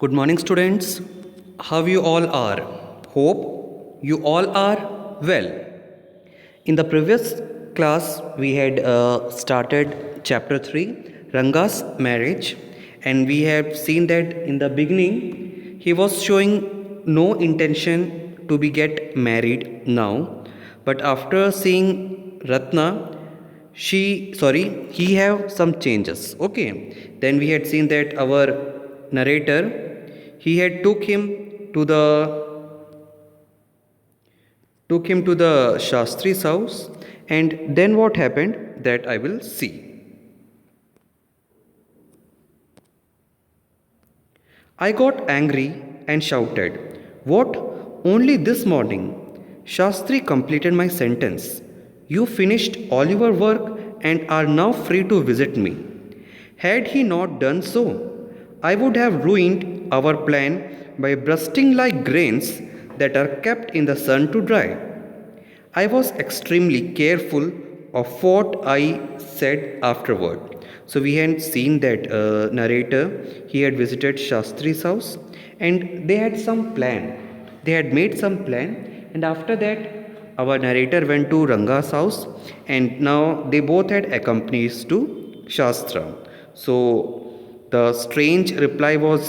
Good morning, students. How you all are? Hope you all are well. In the previous class, we had started chapter 3, Ranga's marriage, and we have seen that in the beginning he was showing no intention to be get married now, but after seeing Ratna, he have some changes. Okay, then we had seen that our narrator he had took him to the Shastri's house, and then what happened that I will see. I got angry and shouted, "What? Only this morning?" Shastri completed my sentence. "You finished all your work and are now free to visit me." Had he not done so, I would have ruined our plan by bursting like grains that are kept in the sun to dry. I was extremely careful of what I said afterward. So we had seen that narrator, he had visited Shastri's house and they had some plan. They had made some plan, and after that our narrator went to Ranga's house, and now they both had accompanies to Shastra. So the strange reply was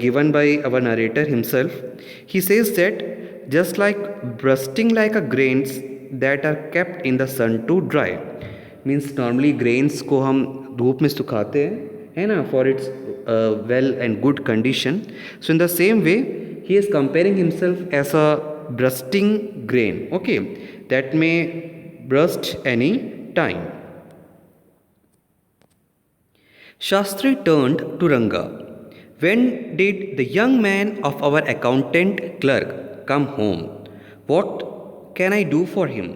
given by our narrator himself. He says that just like bursting like a grains that are kept in the sun to dry, means normally grains को हम धूप में सुखाते हैं है ना, for its well and good condition. So in the same way he is comparing himself as a bursting grain, okay, that may burst any time. Shastri turned to Ranga. When did the young man of our accountant clerk come home? What can I do for him?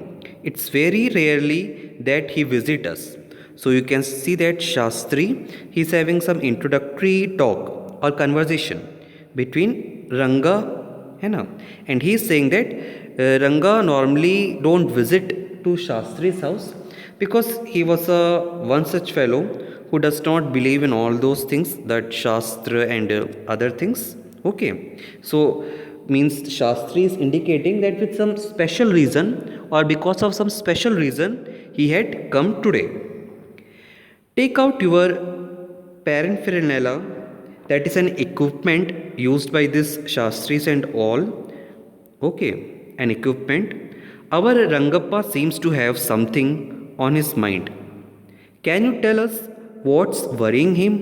It's very rarely that he visits us. So you can see that Shastri, he's having some introductory talk or conversation between Ranga and he's saying that Ranga normally don't visit to Shastri's house because he was a one such fellow who does not believe in all those things, that Shastra and other things. Okay, so means Shastri is indicating that with some special reason or because of some special reason he had come today. Take out your paraphernalia, that is an equipment used by this Shastris and all. Okay, an equipment. Our Rangappa seems to have something on his mind. Can you tell us what's worrying him?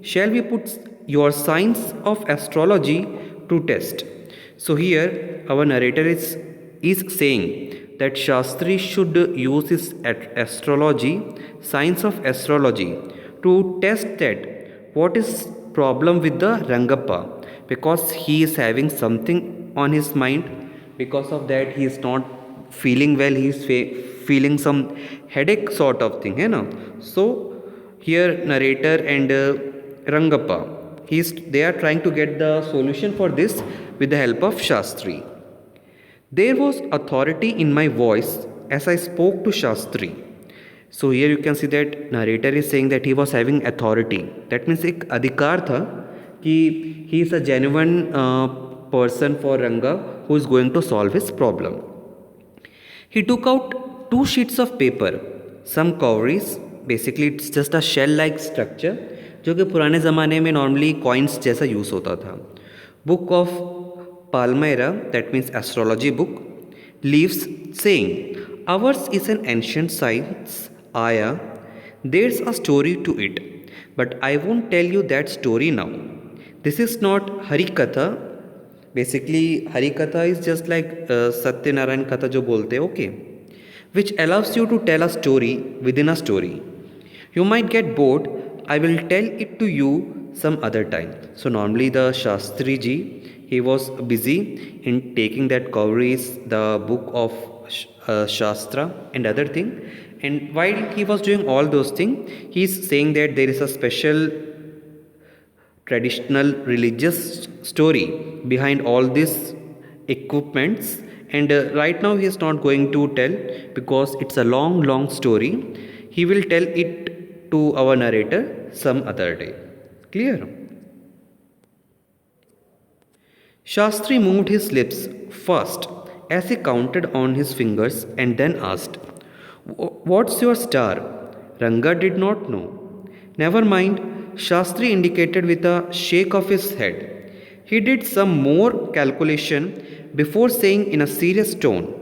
Shall we put your science of astrology to test? So here our narrator is saying that Shastri should use his astrology, science of astrology, to test that what is problem with the Rangappa, because he is having something on his mind. Because of that he is not feeling well, he is feeling some headache sort of thing, so here narrator and Rangappa, they are trying to get the solution for this with the help of Shastri. There was authority in my voice as I spoke to Shastri. So here you can see that narrator is saying that he was having authority. That means एक अधिकार था कि he is a genuine person for Ranga who is going to solve his problem. He took out 2 sheets of paper, some cowries, basically it's just a shell like structure जो कि पुराने ज़माने में normally coins जैसा use होता था. Book of palmyra, that means astrology book, leaves saying ours is an ancient science, Aya. There's a story to it, but I won't tell you that story now. This is not Harikatha. Basically Harikatha is just like Satyanarayan Katha जो बोलते हैं, okay, which allows you to tell a story within a story. You might get bored. I will tell it to you some other time. So normally the Shastri ji, he was busy in taking that cowries, the book of Shastra and other thing. And while he was doing all those things, he is saying that there is a special traditional religious story behind all these equipments, and right now he is not going to tell because it's a long story. He will tell it to our narrator some other day. Clear? Shastri moved his lips first as he counted on his fingers and then asked, What's your star? Ranga did not know. Never mind, Shastri indicated with a shake of his head. He did some more calculation before saying in a serious tone,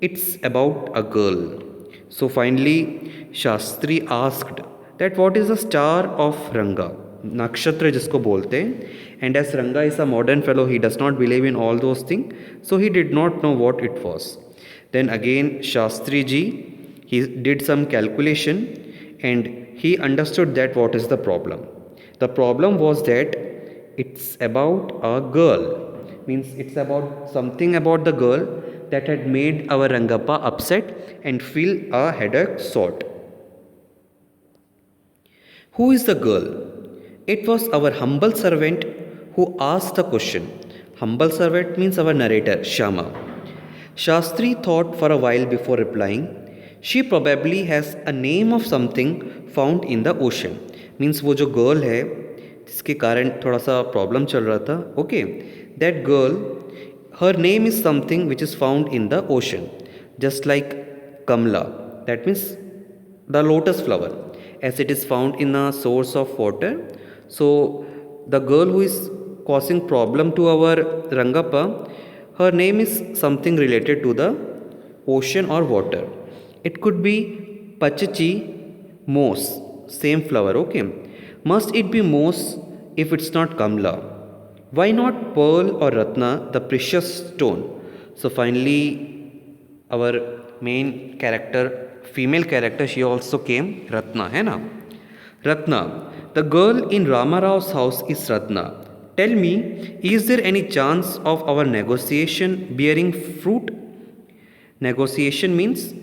It's about a girl. So finally, Shastri asked that what is the star of Ranga? Nakshatra jisko bolte hain. And as Ranga is a modern fellow, he does not believe in all those things. So he did not know what it was. Then again, Shastri ji, he did some calculation and he understood that what is the problem. The problem was that it's about a girl. Means it's about something about the girl that had made our Rangappa upset and feel a headache sort. Who is the girl? It was our humble servant who asked the question. Humble servant means our narrator, Shama. Shastri thought for a while before replying. She probably has a name of something found in the ocean. Means वो जो girl है जिसके कारण थोड़ा सा problem चल रहा था. Okay, that girl, her name is something which is found in the ocean. Just like Kamla. That means the lotus flower, as it is found in a source of water. So the girl who is causing problem to our Rangappa, her name is something related to the ocean or water. It could be Pachachi, moss, same flower. Okay, must it be moss if it's not Kamla? Why not pearl or Ratna, the precious stone? So finally, our main character, female character, she also came, Ratna, है ना? Ratna, the girl in Rama Rao's house is Ratna. Tell me, is there any chance of our negotiation bearing fruit? Negotiation means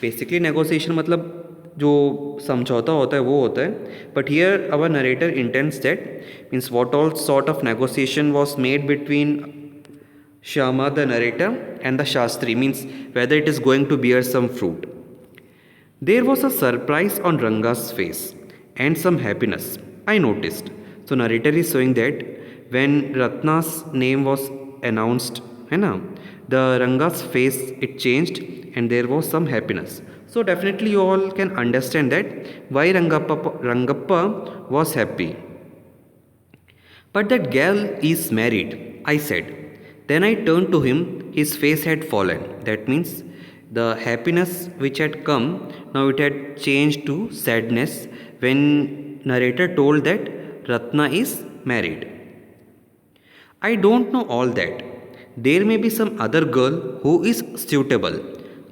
basically negotiation मतलब जो समझौता होता है वो होता है. But here our narrator intends that means what all sort of negotiation was made between Shama the narrator and the Shastri, means whether it is going to bear some fruit. There was a surprise on Ranga's face and some happiness, I noticed. So narrator is showing that when Ratna's name was announced, है ना, the Ranga's face it changed and there was some happiness. So definitely you all can understand that why Rangappa was happy. But that girl is married, I said. Then I turned to him, his face had fallen. That means the happiness which had come, now it had changed to sadness when narrator told that Ratna is married. I don't know all that. There may be some other girl who is suitable.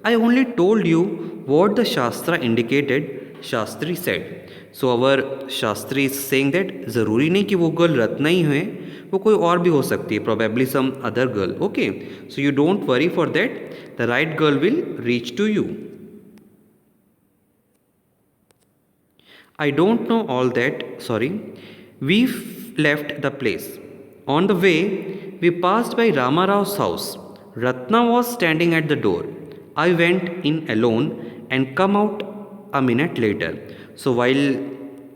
I only told you what the Shastra indicated, Shastri said. So our Shastri is saying that ज़रूरी नहीं कि वो girl Ratna ही है, वो कोई और भी हो सकती है, probably some other girl. Okay, so you don't worry for that. The right girl will reach to you. I don't know all that, sorry. We left the place. On the way, we passed by Rama Rao's house. Ratna was standing at the door. I went in alone and come out a minute later. So while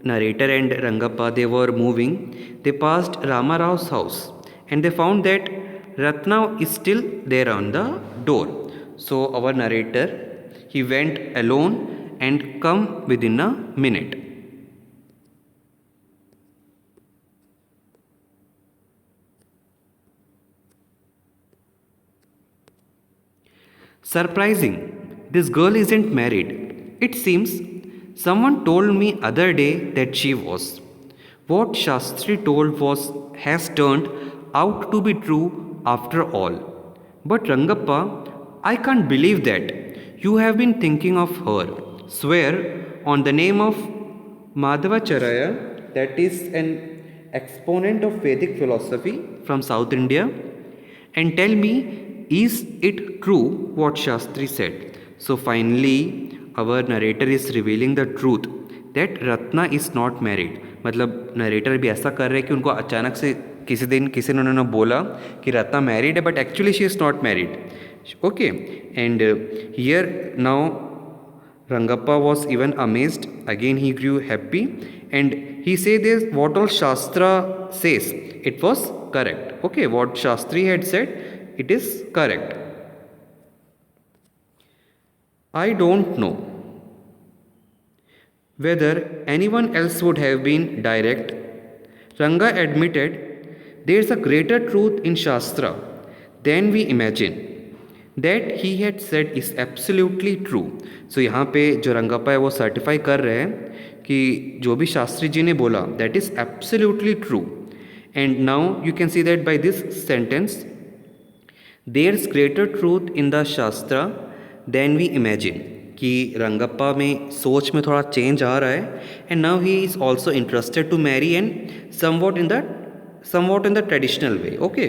narrator and Rangappa they were moving, they passed Rama Rao's house and they found that Ratna is still there on the door. So our narrator he went alone and come within a minute. Surprising, this girl isn't married. It seems someone told me other day that she was. What Shastri told was has turned out to be true after all. But Rangappa, I can't believe that. You have been thinking of her. Swear on the name of Madhavacharya, that is an exponent of Vedic philosophy from South India, and tell me, is it true what Shastri said? So finally, our narrator is revealing the truth that Ratna is not married. मतलब narrator भी ऐसा कर रहे हैं कि उनको अचानक से किसी दिन किसी ने उन्होंने बोला कि रत्ना married है, but actually she is not married. Okay, and here now Rangappa was even amazed. Again he grew happy and he said this what all Shastra says. It was correct. Okay, what Shastri had said, it is correct. I don't know whether anyone else would have been direct. Ranga admitted there's a greater truth in Shastra than we imagine. That he had said is absolutely true. So यहाँ पे जो रंगप्पा है वो certify कर रहे हैं कि जो भी शास्त्री जी ने बोला that is absolutely true. And now you can see that by this sentence, there's greater truth in the Shastra than we imagine. कि रंगप्पा में सोच में थोड़ा चेंज आ रहा है and now he is also interested to marry and somewhat in the traditional way. Okay.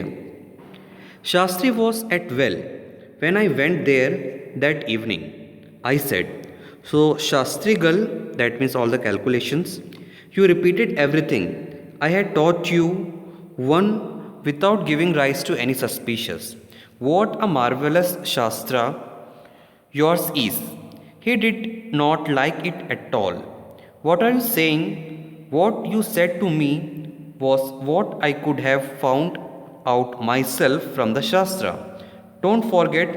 Shastri was at well when I went there that evening. I said, so Shastrigal, that means all the calculations, you repeated everything I had taught you, one without giving rise to any suspicious. What a marvelous Shastra yours is. He did not like it at all. What are you saying? What you said to me was what I could have found out myself from the Shastra. Don't forget,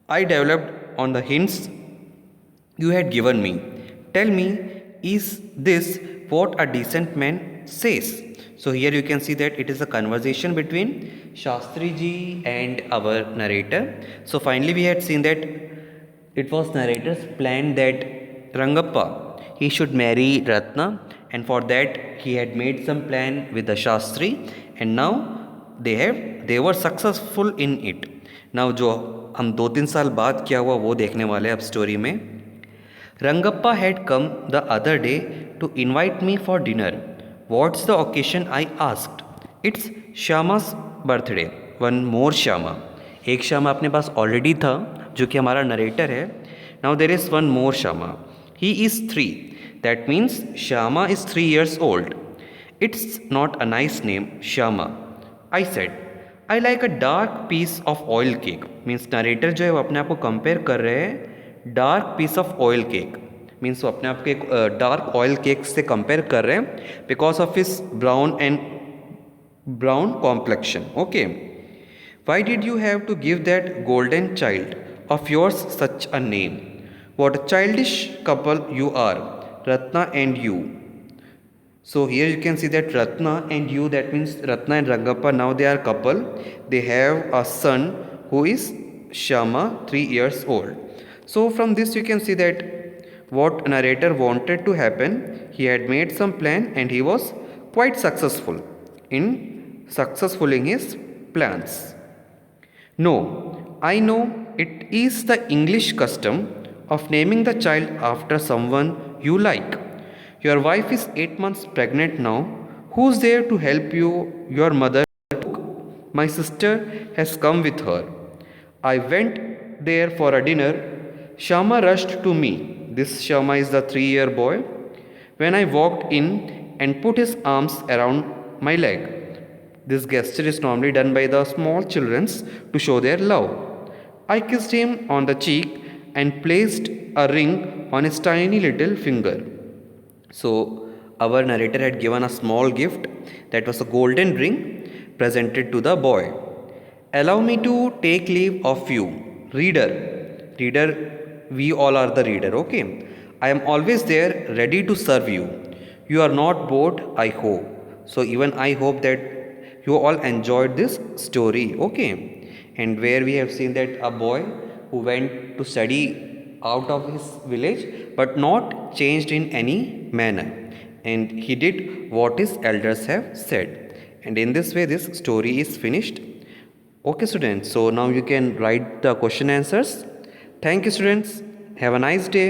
I developed on the hints you had given me. Tell me, is this what a decent man says? So here you can see that it is a conversation between Shastri ji and our narrator. So finally we had seen that it was narrator's plan that Rangappa, he should marry Ratna, and for that he had made some plan with the Shastri, and now they were successful in it. Now जो हम 2-3 साल बाद क्या हुआ वो देखने वाले अब स्टोरी में. Rangappa had come the other day to invite me for dinner. What's the occasion? I asked. It's Shyama's birthday. One more Shyama. एक श्यामा अपने पास ऑलरेडी था जो कि हमारा नरेटर है. Now there is one more Shyama. He is 3. That means Shyama is 3 years old. It's not a nice name Shyama. I said I like a dark piece of oil cake. Means narrator जो है वो अपने आप को कंपेयर कर रहे हैं dark piece of oil cake. Means वो अपने आप को एक डार्क ऑयल केक से कंपेयर कर रहे हैं because of his brown complexion. Okay. Why did you have to give that golden child of yours such a name? What a childish couple you are, Ratna and you. So here you can see that Ratna and you, that means Ratna and Rangappa, now they are couple. They have a son who is Shyama, 3 years old. So from this you can see that what narrator wanted to happen, he had made some plan and he was quite successful in his plans. No, I know it is the English custom of naming the child after someone you like. Your wife is 8 months pregnant now. Who's there to help you? Your mother. My sister has come with her. I went there for a dinner. Shyama rushed to me. This Shyama is the 3-year boy. When I walked in and put his arms around my leg. This gesture is normally done by the small children to show their love. I kissed him on the cheek and placed a ring on his tiny little finger. So our narrator had given a small gift that was a golden ring presented to the boy. Allow me to take leave of you, reader. Reader, we all are the reader, okay? I am always there ready to serve you. You are not bored, I hope. So even I hope that you all enjoyed this story, okay? And where we have seen that a boy who went to study out of his village but not changed in any manner, and he did what his elders have said. And in this way this story is finished. Okay students, so now you can write the question answers. Thank you students, have a nice day.